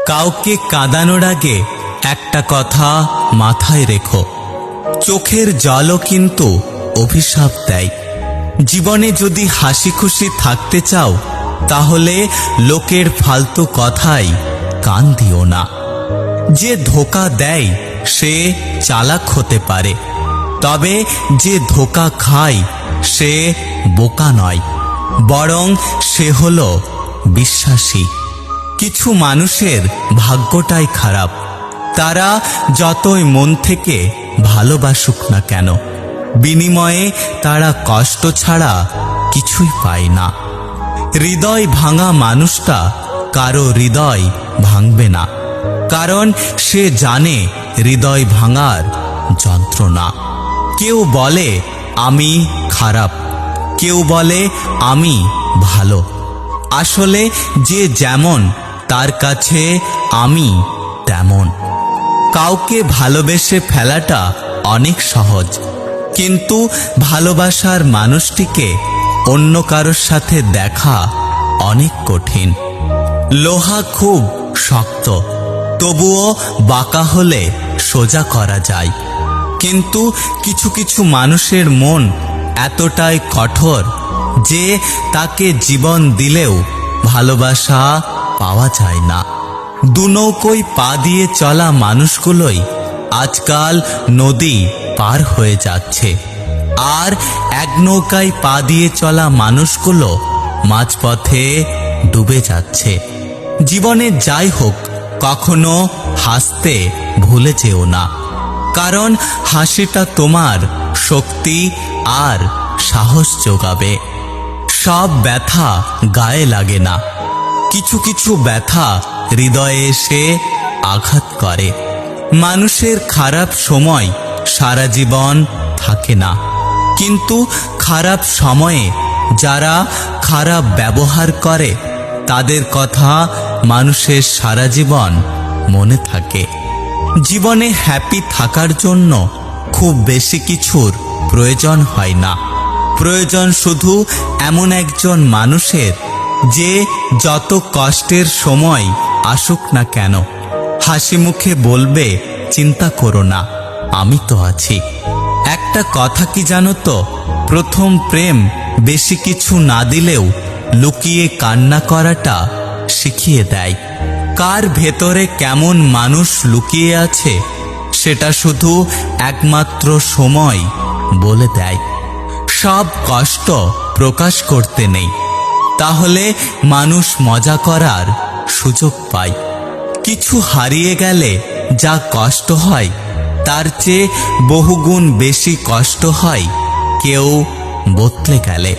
কাউকে কাঁদানোর আগে একটা কথা মাথায় রেখো, চোখের জলও কিন্তু অভিশাপ দেয়। জীবনে যদি হাসি খুশি থাকতে চাও, তাহলে লোকের ফালতু কথায় কান দিও না। যে ধোঁকা দেয় সে চালাক হতে পারে, তবে যে ধোঁকা খায় সে বোকা নয়, বরং সে হলো বিশ্বাসী। কিছু মানুষের ভাগ্যটাই খারাপ, তারা যতই মন থেকে ভালোবাসুক না কেন, বিনিময়ে তারা কষ্ট ছাড়া কিছুই পায় না। হৃদয় ভাঙা মানুষটা কারো হৃদয় ভাঙবে না, কারণ সে জানে হৃদয় ভাঙার যন্ত্রণা। কেউ বলে আমি খারাপ, কেউ বলে আমি ভালো। আসলে যে যেমন তার কাছে আমি তেমন। কাউকে ভালোবেসে ফেলাটা অনেক সহজ, কিন্তু ভালোবাসার মানুষটিকে অন্য কারোর সাথে দেখা অনেক কঠিন। লোহা খুব শক্ত, তবুও বাঁকা হলে সোজা করা যায়, কিন্তু কিছু কিছু মানুষের মন এতটাই কঠোর যে তাকে জীবন দিলেও ভালোবাসা পাওয়া যায় না। দুনৌকোয় পা দিয়ে চলা মানুষগুলোই আজকাল নদী পার হয়ে যাচ্ছে, আর এক নৌকায় পা দিয়ে চলা মানুষগুলো মাঝপথে ডুবে যাচ্ছে। জীবনে যাই হোক, কখনো হাসতে ভুলে যেও না, কারণ হাসিটা তোমার শক্তি আর সাহস যোগাবে। সব ব্যথা গায়ে লাগে না, কিছু কিছু ব্যথা হৃদয়ে এসে আঘাত করে। মানুষের খারাপ সময় সারা জীবন থাকে না, কিন্তু খারাপ সময়ে যারা খারাপ ব্যবহার করে তাদের কথা মানুষের সারা জীবন মনে থাকে। জীবনে হ্যাপি থাকার জন্য খুব বেশি কিছুর প্রয়োজন হয় না, প্রয়োজন শুধু এমন একজন মানুষের যে যত কষ্টের সময় আসুক না কেন হাসি মুখে বলবে, চিন্তা করো না, আমি তো আছি। একটা কথা কি জানো তো, প্রথম প্রেম বেশি কিছু না দিলেও লুকিয়ে কান্না করাটা শিখিয়ে দেয়। কার ভেতরে কেমন মানুষ লুকিয়ে আছে সেটা শুধু একমাত্র সময় বলে দেয়। সব কষ্ট প্রকাশ করতে নেই, তাহলে মানুষ মজা করার সুযোগ পায়। কিছু হারিয়ে গেলে যা কষ্ট হয় তার চেয়ে বহুগুণ বেশি কষ্ট হয় কেউ বদলে গেলে।